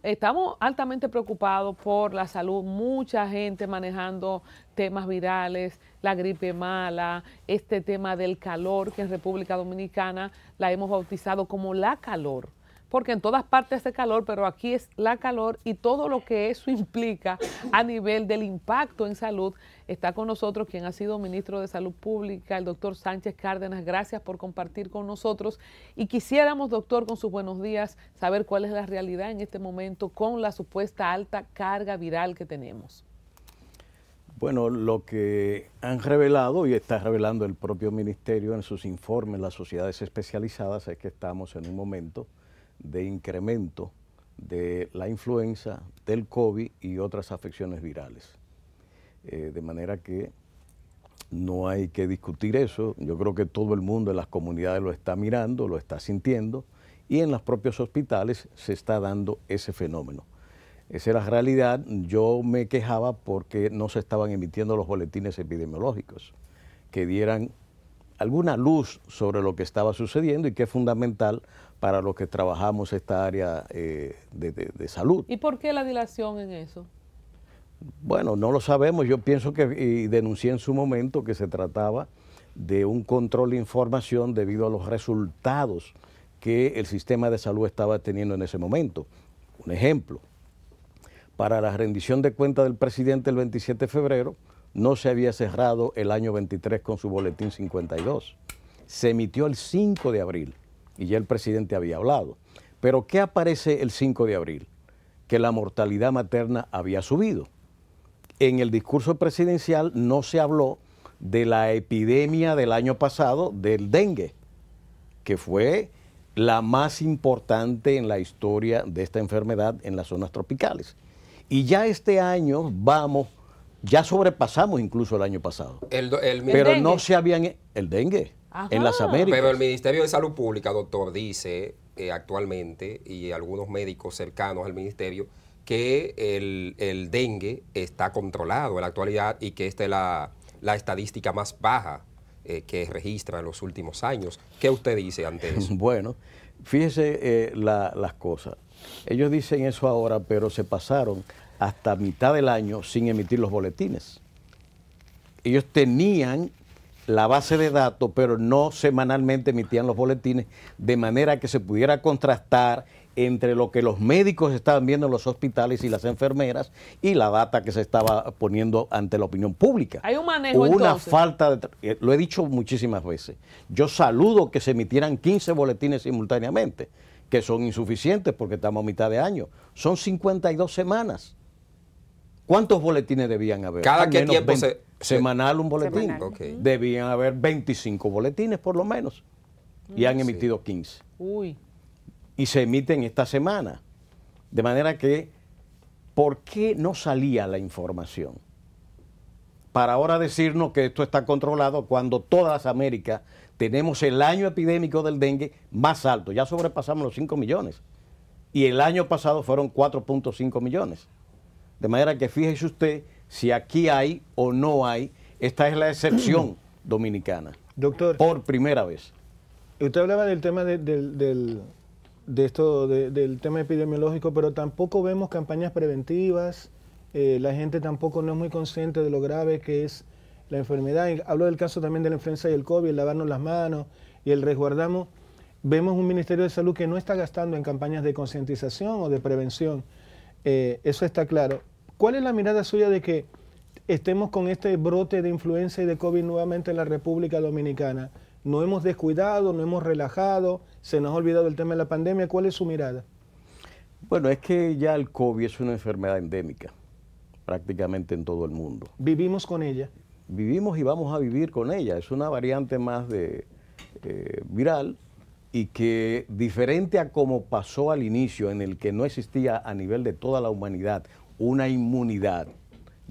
Estamos altamente preocupados por la salud, mucha gente manejando temas virales, la gripe mala, este tema del calor, que en República Dominicana la hemos bautizado como la calor, porque en todas partes hace calor, pero aquí es la calor y todo lo que eso implica a nivel del impacto en salud. Está con nosotros quien ha sido ministro de Salud Pública, el doctor Sánchez Cárdenas. Gracias por compartir con nosotros. Y quisiéramos, doctor, con sus buenos días, saber cuál es la realidad en este momento con la supuesta alta carga viral que tenemos. Bueno, lo que han revelado y está revelando el propio ministerio en sus informes, las sociedades especializadas, es que estamos en un momento de incremento de la influenza, del COVID y otras afecciones virales. De manera que no hay que discutir eso. Yo creo que todo el mundo en las comunidades lo está mirando, lo está sintiendo, y en los propios hospitales se está dando ese fenómeno. Esa es la realidad. Yo me quejaba porque no se estaban emitiendo los boletines epidemiológicos que dieran alguna luz sobre lo que estaba sucediendo y que es fundamental para los que trabajamos esta área de salud. ¿Y por qué la dilación en eso? Bueno, no lo sabemos. Yo pienso que, y denuncié en su momento, que se trataba de un control de información debido a los resultados que el sistema de salud estaba teniendo en ese momento. Un ejemplo, para la rendición de cuentas del presidente el 27 de febrero, no se había cerrado el año 23 con su boletín 52. Se emitió el 5 de abril y ya el presidente había hablado. Pero ¿qué aparece el 5 de abril? Que la mortalidad materna había subido. En el discurso presidencial no se habló de la epidemia del año pasado del dengue, que fue la más importante en la historia de esta enfermedad en las zonas tropicales. Y ya este año ya sobrepasamos incluso el año pasado. Pero no se habían... El dengue. Ajá. En las Américas. Pero el Ministerio de Salud Pública, doctor, dice actualmente, y algunos médicos cercanos al ministerio, que el dengue está controlado en la actualidad y que esta es la estadística más baja que registra en los últimos años. ¿Qué usted dice ante eso? Bueno, fíjese las cosas. Ellos dicen eso ahora, pero se pasaron hasta mitad del año sin emitir los boletines. Ellos tenían la base de datos, pero no semanalmente emitían los boletines, de manera que se pudiera contrastar entre lo que los médicos estaban viendo en los hospitales y las enfermeras y la data que se estaba poniendo ante la opinión pública. Hay un manejo, Hubo una entonces. falta de... Lo he dicho muchísimas veces. Yo saludo que se emitieran 15 boletines simultáneamente, que son insuficientes porque estamos a mitad de año. Son 52 semanas. ¿Cuántos boletines debían haber? ¿Cada qué tiempo semanal un boletín. Semanal. Okay. Debían haber 25 boletines por lo menos. Y han emitido 15. Uy. Y se emiten esta semana. De manera que, ¿por qué no salía la información? Para ahora decirnos que esto está controlado cuando todas las Américas tenemos el año epidémico del dengue más alto. Ya sobrepasamos los 5 millones. Y el año pasado fueron 4.5 millones. De manera que fíjese usted si aquí hay o no hay. Esta es la excepción dominicana. Doctor, por primera vez. Usted hablaba del tema del tema epidemiológico, pero tampoco vemos campañas preventivas. La gente tampoco no es muy consciente de lo grave que es la enfermedad. Hablo del caso también de la influenza y el COVID, el lavarnos las manos y el resguardamos. Vemos un Ministerio de Salud que no está gastando en campañas de concientización o de prevención. Eso está claro. ¿Cuál es la mirada suya de que estemos con este brote de influenza y de COVID nuevamente en la República Dominicana? ¿No hemos descuidado, no hemos relajado, se nos ha olvidado el tema de la pandemia? ¿Cuál es su mirada? Bueno, es que ya el COVID es una enfermedad endémica, prácticamente en todo el mundo. ¿Vivimos con ella? Vivimos y vamos a vivir con ella. Es una variante más viral y que, diferente a como pasó al inicio, en el que no existía a nivel de toda la humanidad una inmunidad,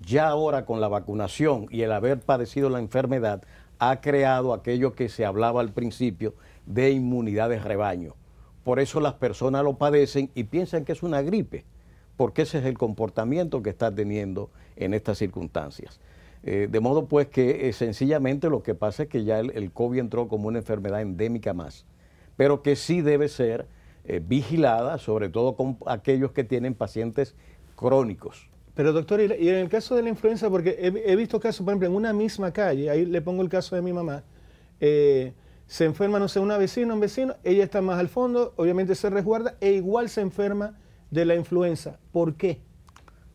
ya ahora con la vacunación y el haber padecido la enfermedad, ha creado aquello que se hablaba al principio de inmunidad de rebaño. Por eso las personas lo padecen y piensan que es una gripe, porque ese es el comportamiento que está teniendo en estas circunstancias. De modo pues que sencillamente lo que pasa es que ya el COVID entró como una enfermedad endémica más, pero que sí debe ser vigilada, sobre todo con aquellos que tienen pacientes crónicos. Pero doctor, y en el caso de la influenza, porque he visto casos, por ejemplo, en una misma calle, ahí le pongo el caso de mi mamá, se enferma, no sé, un vecino, ella está más al fondo, obviamente se resguarda, e igual se enferma de la influenza. ¿Por qué?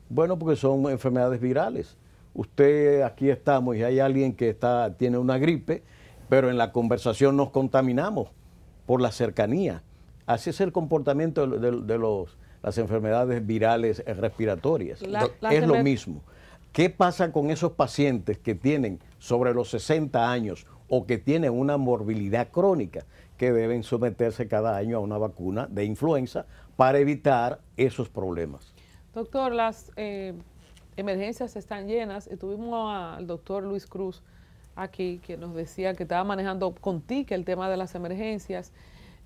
Bueno, porque son enfermedades virales. Usted, aquí estamos y hay alguien que tiene una gripe, pero en la conversación nos contaminamos por la cercanía. Así es el comportamiento de las enfermedades virales respiratorias. Es lo mismo. ¿Qué pasa con esos pacientes que tienen sobre los 60 años o que tienen una morbilidad crónica, que deben someterse cada año a una vacuna de influenza para evitar esos problemas? Doctor, las emergencias están llenas. Tuvimos al doctor Luis Cruz aquí, que nos decía que estaba manejando con TIC el tema de las emergencias.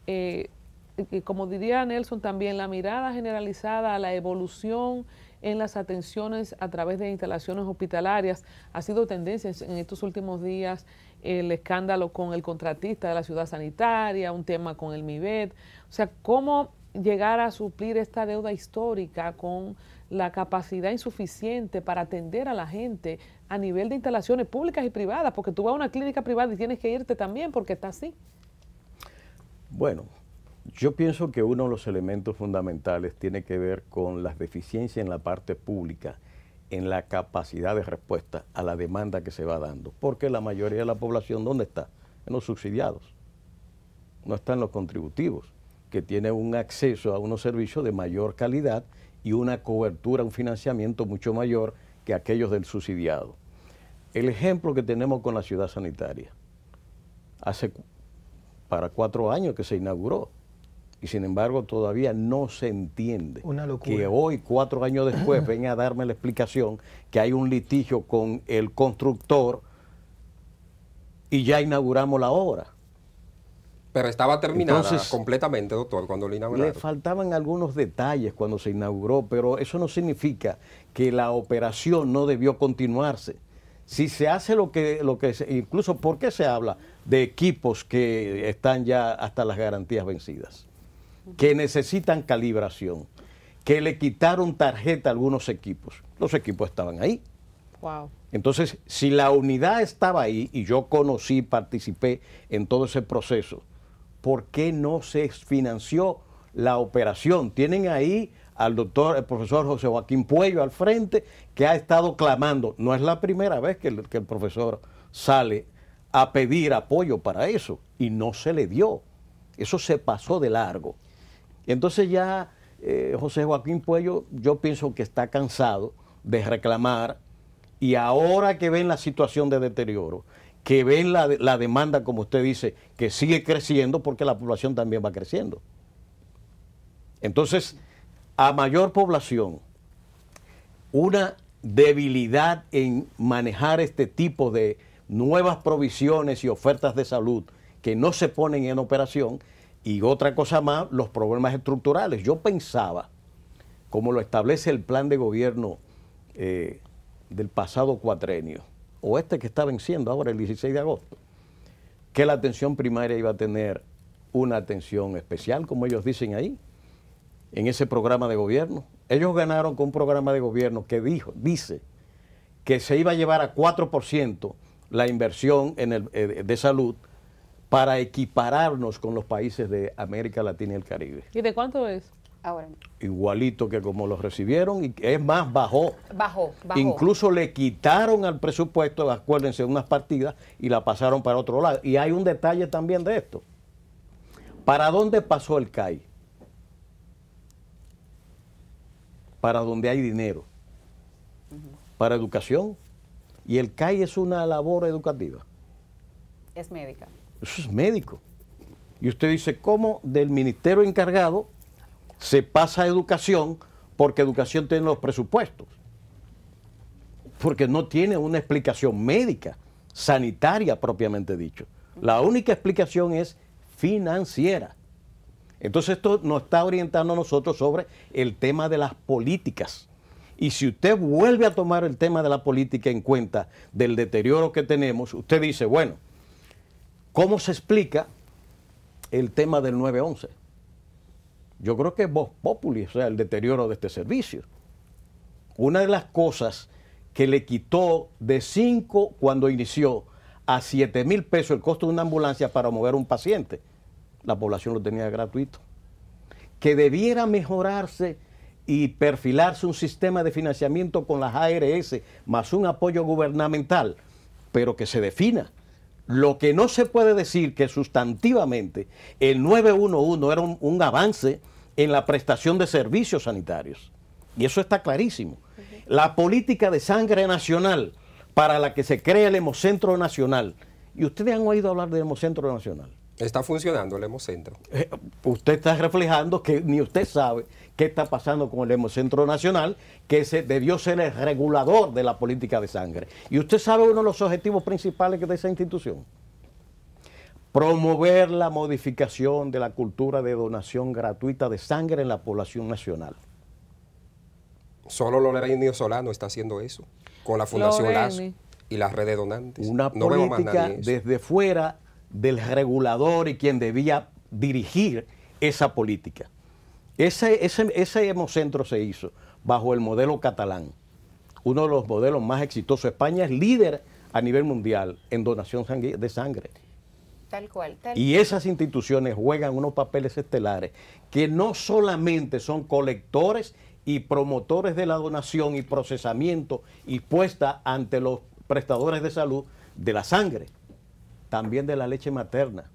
Y como diría Nelson también, la mirada generalizada a la evolución en las atenciones a través de instalaciones hospitalarias ha sido tendencia en estos últimos días. El escándalo con el contratista de la ciudad sanitaria, un tema con el MIBET. O sea, cómo llegar a suplir esta deuda histórica con la capacidad insuficiente para atender a la gente a nivel de instalaciones públicas y privadas, porque tú vas a una clínica privada y tienes que irte también porque está así. Bueno, yo pienso que uno de los elementos fundamentales tiene que ver con las deficiencias en la parte pública, en la capacidad de respuesta a la demanda que se va dando, porque la mayoría de la población, ¿dónde está? En los subsidiados, no está en los contributivos, que tienen un acceso a unos servicios de mayor calidad y una cobertura, un financiamiento mucho mayor que aquellos del subsidiado. El ejemplo que tenemos con la ciudad sanitaria, para 4 años que se inauguró, y sin embargo todavía no se entiende que hoy, 4 años después, venga a darme la explicación que hay un litigio con el constructor y ya inauguramos la obra. Pero estaba terminada completamente, doctor, cuando lo inauguraron. Le faltaban algunos detalles cuando se inauguró, pero eso no significa que la operación no debió continuarse. Si se hace incluso, ¿por qué se habla de equipos que están ya hasta las garantías vencidas? Que necesitan calibración, que le quitaron tarjeta a algunos equipos. Los equipos estaban ahí. Wow. Entonces, si la unidad estaba ahí, y yo conocí, participé en todo ese proceso, ¿por qué no se financió la operación? Tienen ahí al doctor, el profesor José Joaquín Puello al frente, que ha estado clamando. No es la primera vez que el profesor sale a pedir apoyo para eso, y no se le dio. Eso se pasó de largo. Entonces ya José Joaquín Puello, yo pienso que está cansado de reclamar, y ahora que ven la situación de deterioro, que ven la demanda, como usted dice, que sigue creciendo porque la población también va creciendo. Entonces, a mayor población, una debilidad en manejar este tipo de nuevas provisiones y ofertas de salud que no se ponen en operación, y otra cosa más, los problemas estructurales. Yo pensaba, como lo establece el plan de gobierno del pasado cuatrenio, o este que está venciendo ahora el 16 de agosto, que la atención primaria iba a tener una atención especial, como ellos dicen ahí, en ese programa de gobierno. Ellos ganaron con un programa de gobierno que dice que se iba a llevar a 4% la inversión de salud para equipararnos con los países de América Latina y el Caribe. ¿Y de cuánto es? Ahora. Igualito que como los recibieron, y es más, bajó. Bajó. Incluso le quitaron al presupuesto, acuérdense, unas partidas y la pasaron para otro lado. Y hay un detalle también de esto. ¿Para dónde pasó el CAI? Para donde hay dinero. Para educación. Y el CAI es una labor educativa. Es médica. Eso es médico. Y usted dice, ¿cómo del ministerio encargado se pasa a educación? Porque educación tiene los presupuestos. Porque no tiene una explicación médica, sanitaria propiamente dicho. La única explicación es financiera. Entonces esto nos está orientando a nosotros sobre el tema de las políticas. Y si usted vuelve a tomar el tema de la política en cuenta del deterioro que tenemos, usted dice, bueno, ¿cómo se explica el tema del 911? Yo creo que es vox populi, o sea, el deterioro de este servicio. Una de las cosas que le quitó de 5 cuando inició a 7,000 pesos el costo de una ambulancia para mover a un paciente, la población lo tenía gratuito. Que debiera mejorarse y perfilarse un sistema de financiamiento con las ARS más un apoyo gubernamental, pero que se defina. Lo que no se puede decir que sustantivamente el 911 era un avance en la prestación de servicios sanitarios. Y eso está clarísimo. La política de sangre nacional para la que se crea el Hemocentro Nacional. ¿Y ustedes han oído hablar del Hemocentro Nacional? Está funcionando el Hemocentro. Usted está reflejando que ni usted sabe qué está pasando con el Hemocentro Nacional, que debió ser el regulador de la política de sangre. Y usted sabe uno de los objetivos principales de esa institución. Promover la modificación de la cultura de donación gratuita de sangre en la población nacional. Solo Lorenzo Solano está haciendo eso, con la Fundación Lazo y las redes donantes. Una política desde fuera del regulador y quien debía dirigir esa política. Ese hemocentro se hizo bajo el modelo catalán, uno de los modelos más exitosos. España es líder a nivel mundial en donación de sangre. Tal cual. Y esas instituciones juegan unos papeles estelares que no solamente son colectores y promotores de la donación y procesamiento y puesta ante los prestadores de salud de la sangre, también de la leche materna.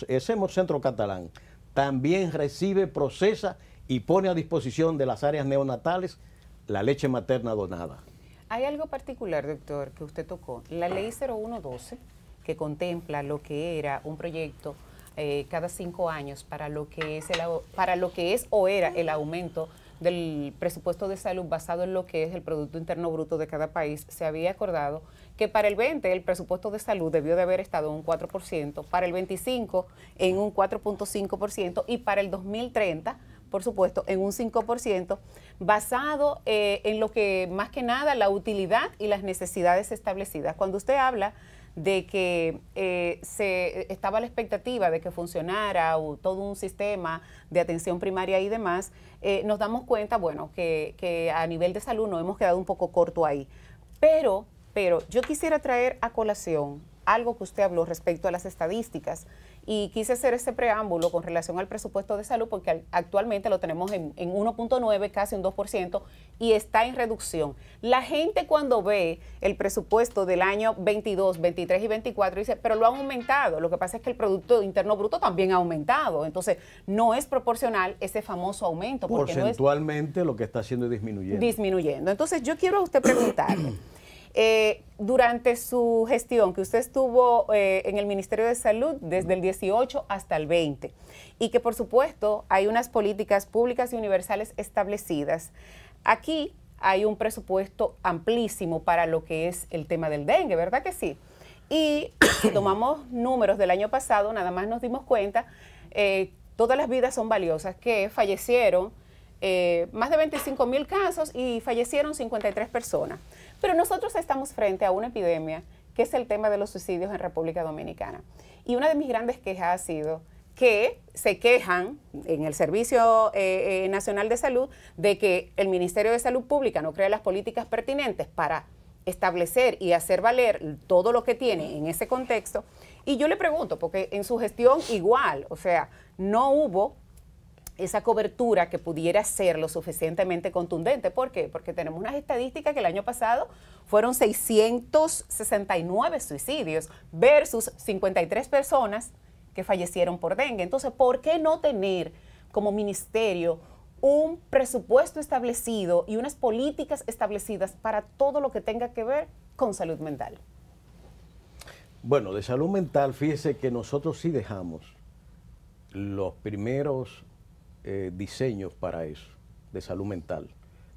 Ese Hemocentro catalán también recibe, procesa y pone a disposición de las áreas neonatales la leche materna donada. Hay algo particular, doctor, que usted tocó. La ley 0112, que contempla lo que era un proyecto cada 5 años para lo que es o era el aumento del presupuesto de salud basado en lo que es el Producto Interno Bruto de cada país, se había acordado que para el 20 el presupuesto de salud debió de haber estado en un 4%, para el 25 en un 4.5% y para el 2030, por supuesto, en un 5%, basado en lo que más que nada la utilidad y las necesidades establecidas. Cuando usted habla de que estaba la expectativa de que funcionara todo un sistema de atención primaria y demás, nos damos cuenta, bueno, que a nivel de salud nos hemos quedado un poco corto ahí. Pero yo quisiera traer a colación algo que usted habló respecto a las estadísticas y quise hacer ese preámbulo con relación al presupuesto de salud porque actualmente lo tenemos en 1.9, casi un 2% y está en reducción. La gente cuando ve el presupuesto del año 22, 23 y 24 dice, pero lo han aumentado. Lo que pasa es que el Producto Interno Bruto también ha aumentado. Entonces, no es proporcional ese famoso aumento. Porcentualmente no es, lo que está haciendo es disminuyendo. Disminuyendo. Entonces, yo quiero a usted preguntarle. Durante su gestión, que usted estuvo en el Ministerio de Salud desde el 18 hasta el 20, y que por supuesto hay unas políticas públicas y universales establecidas, aquí hay un presupuesto amplísimo para lo que es el tema del dengue, ¿verdad que sí? Y si tomamos números del año pasado, nada más nos dimos cuenta, todas las vidas son valiosas, que fallecieron más de 25,000 casos y fallecieron 53 personas. Pero nosotros estamos frente a una epidemia que es el tema de los suicidios en República Dominicana. Y una de mis grandes quejas ha sido que se quejan en el Servicio Nacional de Salud de que el Ministerio de Salud Pública no crea las políticas pertinentes para establecer y hacer valer todo lo que tiene en ese contexto. Y yo le pregunto, porque en su gestión igual, o sea, no hubo esa cobertura que pudiera ser lo suficientemente contundente. ¿Por qué? Porque tenemos unas estadísticas que el año pasado fueron 669 suicidios versus 53 personas que fallecieron por dengue. Entonces, ¿por qué no tener como ministerio un presupuesto establecido y unas políticas establecidas para todo lo que tenga que ver con salud mental? Bueno, de salud mental, fíjese que nosotros sí dejamos los primeros diseños para eso, de salud mental.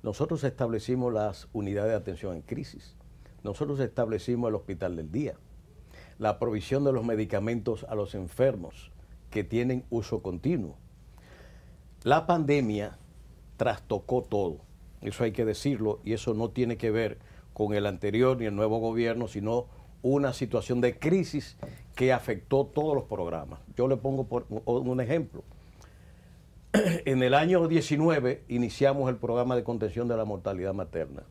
Nosotros establecimos las unidades de atención en crisis. Nosotros establecimos el hospital del día. La provisión de los medicamentos a los enfermos que tienen uso continuo. La pandemia trastocó todo, eso hay que decirlo, y eso no tiene que ver con el anterior ni el nuevo gobierno, sino una situación de crisis que afectó todos los programas. Yo le pongo un ejemplo. En el año 19 iniciamos el programa de contención de la mortalidad materna.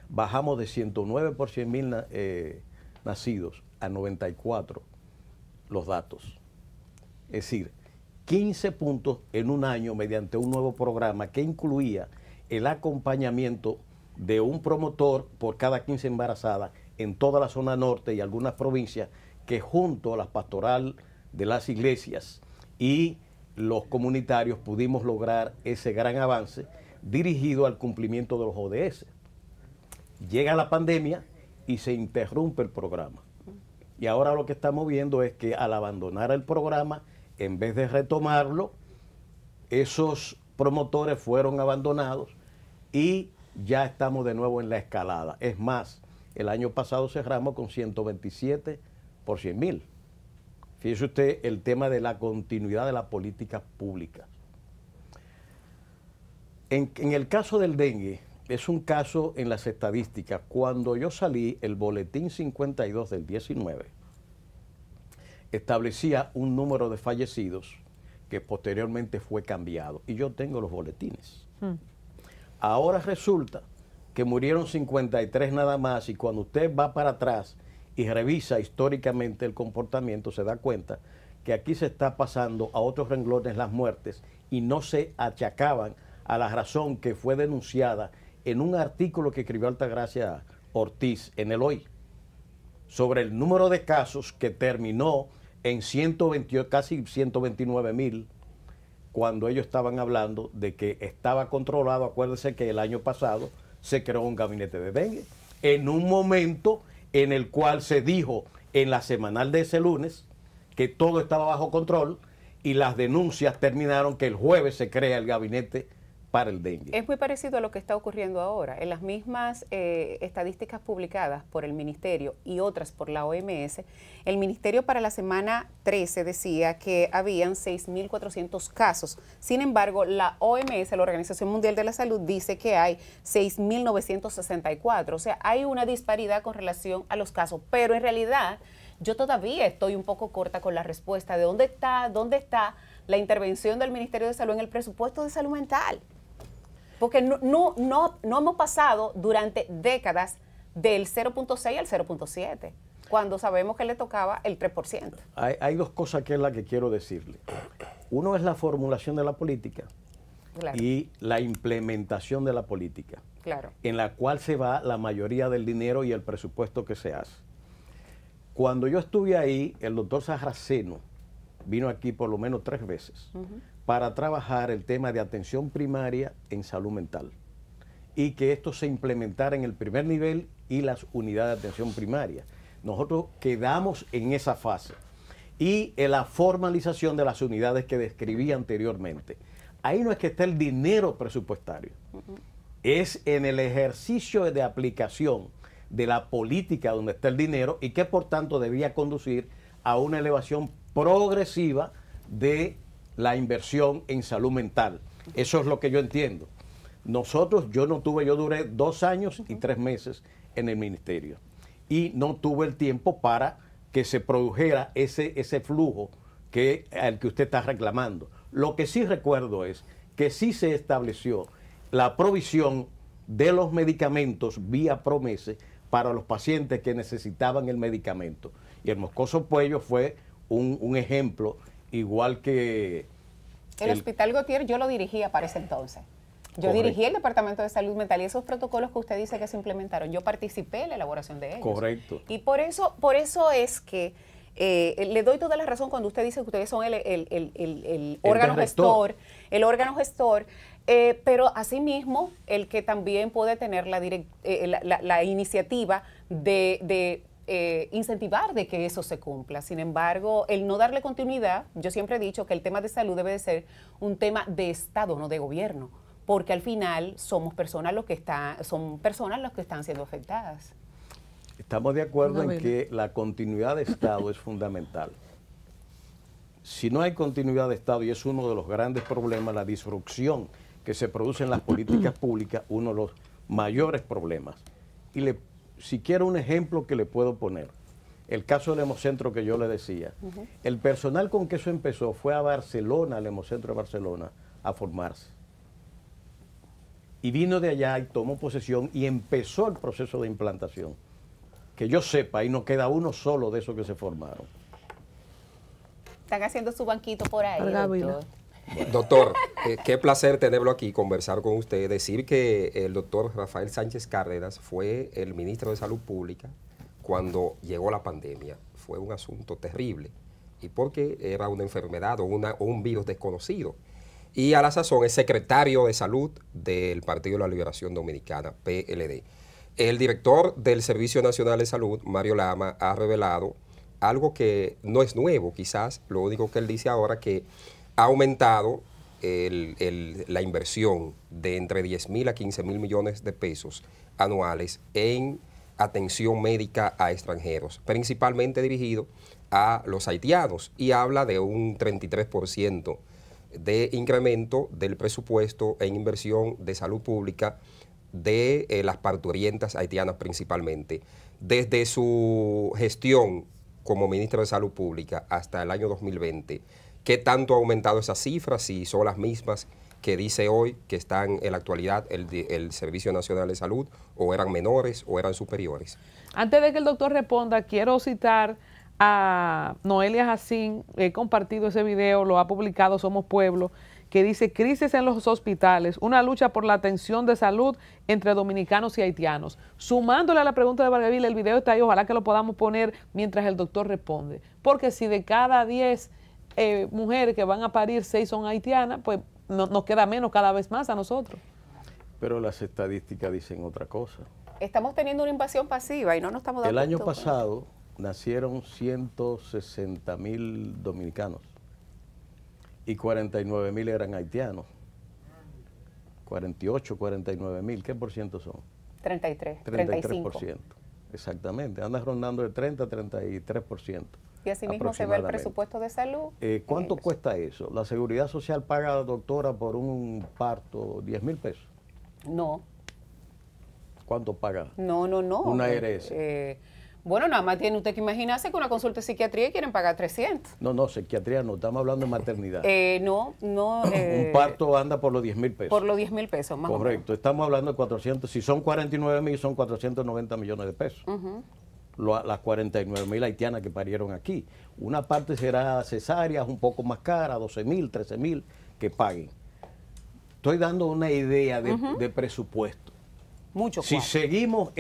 Bajamos de 109 por 100.000 nacidos a 94 los datos. Es decir, 15 puntos en un año mediante un nuevo programa que incluía el acompañamiento de un promotor por cada 15 embarazadas en toda la zona norte y algunas provincias, que junto a la pastoral de las iglesias y los comunitarios pudimos lograr ese gran avance dirigido al cumplimiento de los ODS. Llega la pandemia y se interrumpe el programa. Y ahora lo que estamos viendo es que al abandonar el programa, en vez de retomarlo, esos promotores fueron abandonados y ya estamos de nuevo en la escalada. Es más, el año pasado cerramos con 127 por 100.000. Fíjese usted el tema de la continuidad de la política pública. En el caso del dengue, es un caso en las estadísticas. Cuando yo salí, el boletín 52 del 19 establecía un número de fallecidos que posteriormente fue cambiado. Y yo tengo los boletines. Ahora resulta que murieron 53 nada más, y cuando usted va para atrás y revisa históricamente el comportamiento, se da cuenta que aquí se está pasando a otros renglones las muertes y no se achacaban a la razón que fue denunciada en un artículo que escribió Altagracia Ortiz en el Hoy, sobre el número de casos que terminó en 128, casi 129.000, cuando ellos estaban hablando de que estaba controlado. Acuérdense que el año pasado se creó un gabinete de dengue, en un momento en el cual se dijo en la semanal de ese lunes que todo estaba bajo control, y las denuncias terminaron que el jueves se crea el gabinete para el dengue. Es muy parecido a lo que está ocurriendo ahora. En las mismas estadísticas publicadas por el Ministerio y otras por la OMS, el Ministerio para la semana 13 decía que habían 6.400 casos. Sin embargo, la OMS, la Organización Mundial de la Salud, dice que hay 6.964. O sea, hay una disparidad con relación a los casos, pero en realidad yo todavía estoy un poco corta con la respuesta de dónde está la intervención del Ministerio de Salud en el presupuesto de salud mental. Porque no hemos pasado durante décadas del 0.6 al 0.7, cuando sabemos que le tocaba el 3%. Hay dos cosas que es la que quiero decirle. Uno es la formulación de la política, claro, y la implementación de la política, claro, en la cual se va la mayoría del dinero y el presupuesto que se hace. Cuando yo estuve ahí, el doctor Sarraceno vino aquí por lo menos 3 veces para trabajar el tema de atención primaria en salud mental, y que esto se implementara en el primer nivel y las unidades de atención primaria. Nosotros quedamos en esa fase, y en la formalización de las unidades que describí anteriormente. Ahí no es que esté el dinero presupuestario, es en el ejercicio de aplicación de la política donde está el dinero, y que por tanto debía conducir a una elevación progresiva de la inversión en salud mental. Eso es lo que yo entiendo. Yo duré 2 años y 3 meses en el ministerio, y no tuve el tiempo para que se produjera ese flujo al que usted está reclamando. Lo que sí recuerdo es que sí se estableció la provisión de los medicamentos vía Promese para los pacientes que necesitaban el medicamento. Y el Moscoso Puello fue un ejemplo, igual que... El Hospital Gautier yo lo dirigía para ese entonces. Yo dirigí el Departamento de Salud Mental, y esos protocolos que usted dice que se implementaron, yo participé en la elaboración de ellos. Correcto. Y por eso es que le doy toda la razón cuando usted dice que ustedes son el órgano gestor, pero asimismo el que también puede tener la iniciativa de incentivar de que eso se cumpla. Sin embargo, el no darle continuidad, yo siempre he dicho que el tema de salud debe de ser un tema de Estado, no de gobierno, porque al final son personas los que están siendo afectadas. Estamos de acuerdo en que la continuidad de Estado es fundamental. Si no hay continuidad de Estado, y es uno de los grandes problemas, la disrupción que se produce en las políticas públicas, uno de los mayores problemas. Y si quiero un ejemplo que le puedo poner, el caso del Hemocentro que yo le decía, el personal con que eso empezó fue a Barcelona, al Hemocentro de Barcelona, a formarse. Y vino de allá y tomó posesión y empezó el proceso de implantación. Que yo sepa, ahí no queda uno solo de esos que se formaron. Están haciendo su banquito por ahí, doctor. Doctor, qué placer tenerlo aquí, conversar con usted, decir que el doctor Rafael Sánchez Cárdenas fue el ministro de Salud Pública cuando llegó la pandemia. Fue un asunto terrible, y porque era una enfermedad o un virus desconocido. Y a la sazón es secretario de Salud del Partido de la Liberación Dominicana, PLD. El director del Servicio Nacional de Salud, Mario Lama, ha revelado algo que no es nuevo, quizás lo único que él dice ahora, que ha aumentado la inversión de entre 10.000 a 15.000 millones de pesos anuales en atención médica a extranjeros, principalmente dirigido a los haitianos, y habla de un 33% de incremento del presupuesto en inversión de salud pública de las parturientas haitianas principalmente. Desde su gestión como ministro de Salud Pública hasta el año 2020, ¿qué tanto ha aumentado esas cifras? Si son las mismas que dice hoy que están en la actualidad el Servicio Nacional de Salud, o eran menores o eran superiores. Antes de que el doctor responda, quiero citar a Noelia Jacín. He compartido ese video, lo ha publicado Somos Pueblo, que dice: crisis en los hospitales, una lucha por la atención de salud entre dominicanos y haitianos. Sumándole a la pregunta de Vargas Vila, el video está ahí, ojalá que lo podamos poner mientras el doctor responde. Porque si de cada 10 mujeres que van a parir, 6 son haitianas, pues nos queda menos cada vez más a nosotros. Pero las estadísticas dicen otra cosa. Estamos teniendo una invasión pasiva y no nos estamos dando El año cuenta. pasado nacieron 160.000 dominicanos y 49.000 eran haitianos. 48, 49.000, ¿qué por ciento son? 33, 33%. Exactamente, anda rondando de 30 a 33%. Y así mismo se ve el presupuesto de salud. ¿Cuánto cuesta eso? ¿La Seguridad Social paga, doctora, por un parto 10.000 pesos? No. ¿Cuánto paga? No. Una ARS. Bueno, nada más tiene usted que imaginarse que una consulta de psiquiatría y quieren pagar 300. No, psiquiatría no, estamos hablando de maternidad. No. Un parto anda por los 10.000 pesos. Por los 10.000 pesos, más Correcto, o menos. estamos hablando de 400, si son 49.000 son 490 millones de pesos. Las 49.000 haitianas que parieron aquí. Una parte será cesáreas un poco más cara, 12.000, 13.000 que paguen. Estoy dando una idea de presupuesto. Mucho. Si seguimos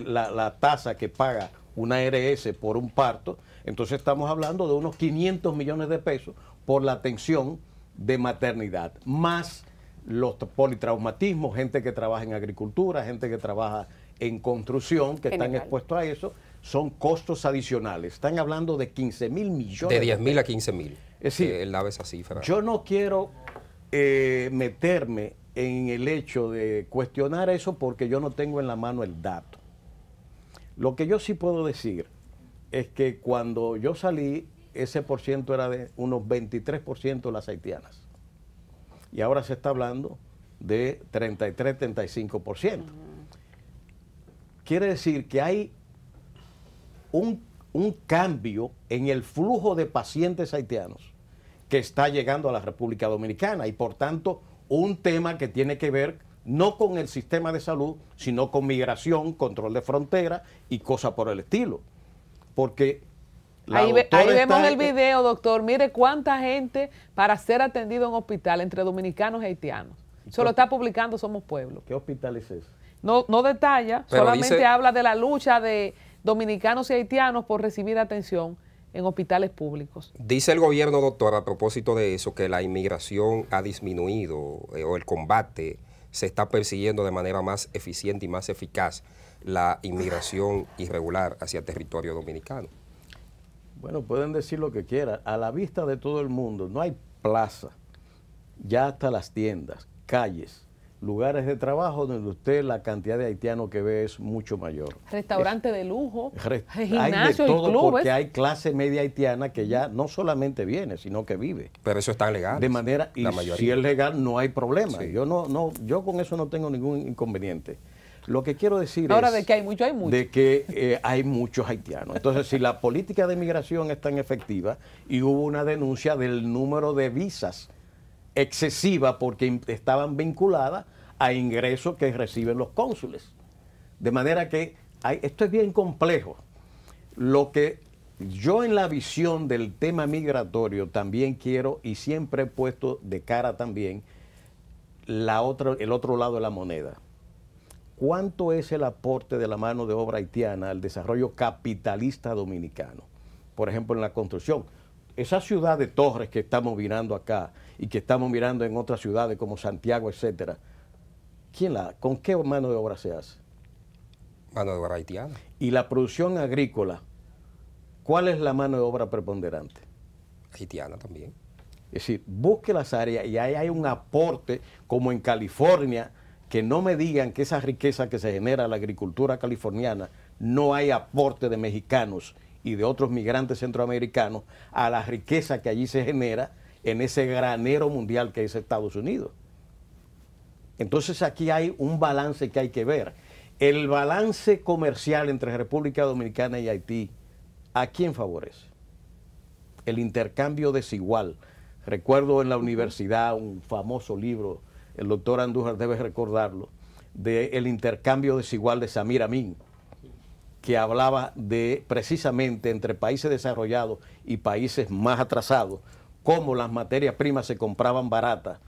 la tasa que paga una ARS por un parto, entonces estamos hablando de unos 500 millones de pesos por la atención de maternidad, más los politraumatismos, gente que trabaja en agricultura, gente que trabaja en construcción, que están expuestos a eso, son costos adicionales. Están hablando de 15.000 millones. De 10.000 a 15.000. Es decir, él daba esa cifra. Yo no quiero meterme en el hecho de cuestionar eso porque yo no tengo en la mano el dato. Lo que yo sí puedo decir es que cuando yo salí, ese por ciento era de unos 23% las haitianas. Y ahora se está hablando de 33, 35%. Quiere decir que hay un cambio en el flujo de pacientes haitianos que está llegando a la República Dominicana y por tanto un tema que tiene que ver no con el sistema de salud, sino con migración, control de frontera y cosas por el estilo. Porque ahí vemos el video, doctor. Mire cuánta gente para ser atendido en hospital entre dominicanos y haitianos. Eso lo está publicando Somos Pueblo. ¿Qué hospital es ese? No detalla, pero solamente habla de la lucha de dominicanos y haitianos por recibir atención en hospitales públicos. Dice el gobierno, doctor, a propósito de eso, que la inmigración ha disminuido o el combate se está persiguiendo de manera más eficiente y más eficaz la inmigración irregular hacia territorio dominicano. Bueno, pueden decir lo que quieran. A la vista de todo el mundo, no hay plaza, ya hasta las tiendas, calles, lugares de trabajo donde usted la cantidad de haitianos que ve es mucho mayor. Restaurante de lujo, hay gimnasios de todo y clubes. porque hay clase media haitiana que ya no solamente viene, sino que vive. Pero eso está legal. De manera, y la mayoría. si es legal no hay problema. Sí. Yo con eso no tengo ningún inconveniente. Lo que quiero decir Ahora es de que hay mucho, hay mucho. de que hay muchos haitianos. Entonces, si la política de migración es tan efectiva y hubo una denuncia del número de visas excesiva porque estaban vinculadas a ingresos que reciben los cónsules. De manera que esto es bien complejo. Lo que yo en la visión del tema migratorio también quiero y siempre he puesto de cara también el otro lado de la moneda. ¿Cuánto es el aporte de la mano de obra haitiana al desarrollo capitalista dominicano? Por ejemplo, en la construcción. Esa ciudad de Torres que estamos mirando acá y que estamos mirando en otras ciudades como Santiago, etcétera, ¿con qué mano de obra se hace? Mano de obra haitiana. Y la producción agrícola, ¿cuál es la mano de obra preponderante? Haitiana también. Es decir, busque las áreas y ahí hay un aporte, como en California, que no me digan que esa riqueza que se genera en la agricultura californiana, no hay aporte de mexicanos y de otros migrantes centroamericanos a la riqueza que allí se genera en ese granero mundial que es Estados Unidos. Entonces aquí hay un balance que hay que ver. El balance comercial entre República Dominicana y Haití, ¿a quién favorece? El intercambio desigual. Recuerdo en la universidad un famoso libro, el doctor Andújar debe recordarlo, del intercambio desigual de Samir Amin, que hablaba de precisamente entre países desarrollados y países más atrasados, cómo las materias primas se compraban baratas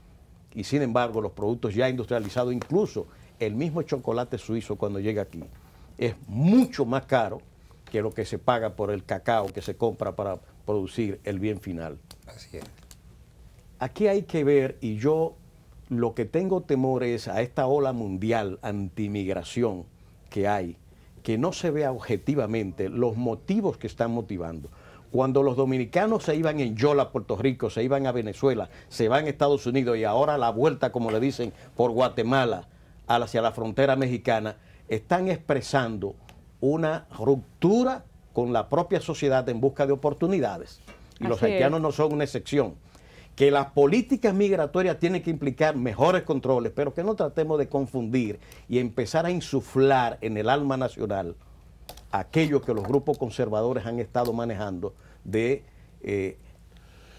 y sin embargo los productos ya industrializados, incluso el mismo chocolate suizo cuando llega aquí, es mucho más caro que lo que se paga por el cacao que se compra para producir el bien final. Así es. Aquí hay que ver, y yo lo que tengo temor es a esta ola mundial antimigración que hay, que no se vea objetivamente los motivos que están motivando. Cuando los dominicanos se iban en Yola a Puerto Rico, se iban a Venezuela, se van a Estados Unidos y ahora la vuelta, como le dicen, por Guatemala hacia la frontera mexicana, están expresando una ruptura con la propia sociedad en busca de oportunidades. Y los haitianos no son una excepción. Que las políticas migratorias tienen que implicar mejores controles, pero que no tratemos de confundir y empezar a insuflar en el alma nacional aquello que los grupos conservadores han estado manejando de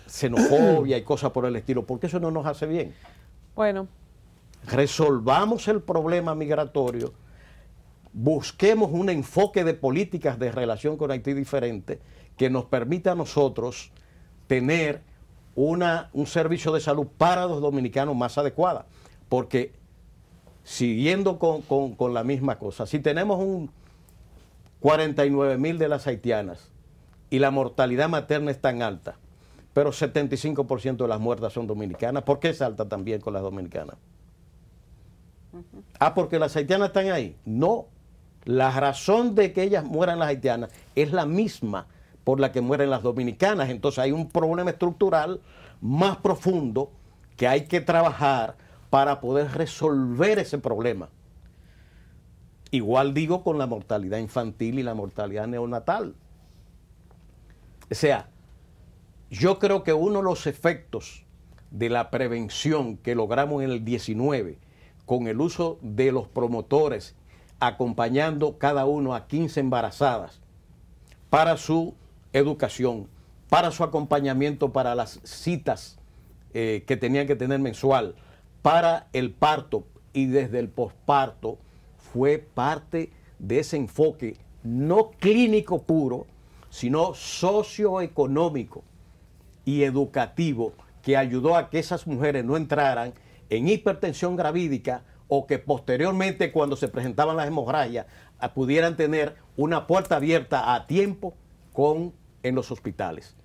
xenofobia y cosas por el estilo, porque eso no nos hace bien. Bueno. Resolvamos el problema migratorio, busquemos un enfoque de políticas de relación con Haití diferente que nos permita a nosotros tener un servicio de salud para los dominicanos más adecuada, porque siguiendo con la misma cosa, si tenemos un 49,000 de las haitianas y la mortalidad materna es tan alta, pero 75% de las muertas son dominicanas, ¿por qué es alta también con las dominicanas? Ah, porque las haitianas están ahí. No, la razón de que ellas mueran las haitianas es la misma por la que mueren las dominicanas. Entonces hay un problema estructural más profundo que hay que trabajar para poder resolver ese problema. Igual digo con la mortalidad infantil y la mortalidad neonatal. O sea, yo creo que uno de los efectos de la prevención que logramos en el 19 con el uso de los promotores acompañando cada uno a 15 embarazadas para su educación, para su acompañamiento para las citas que tenían que tener mensual, para el parto y desde el posparto, fue parte de ese enfoque no clínico puro, sino socioeconómico y educativo que ayudó a que esas mujeres no entraran en hipertensión gravídica o que posteriormente cuando se presentaban las hemorragias pudieran tener una puerta abierta a tiempo en los hospitales.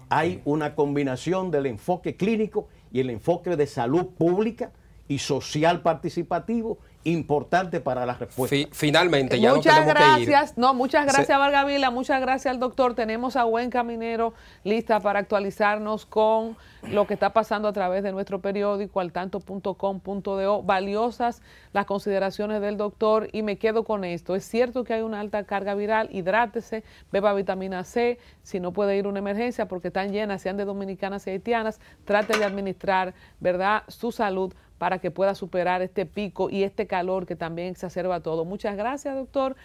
Hay una combinación del enfoque clínico y el enfoque de salud pública y social participativo importante para la respuesta. Finalmente, ya muchas no tenemos gracias, que ir. Muchas gracias, Vargavila, muchas gracias al doctor. Tenemos a Buen Caminero lista para actualizarnos con lo que está pasando a través de nuestro periódico altanto.com.do. Valiosas las consideraciones del doctor y me quedo con esto. Es cierto que hay una alta carga viral, hidrátese, beba vitamina C, si no puede ir a una emergencia porque están llenas, sean de dominicanas y haitianas, trate de administrar, ¿verdad?, su salud para que pueda superar este pico y este calor que también exacerba todo. Muchas gracias, doctor,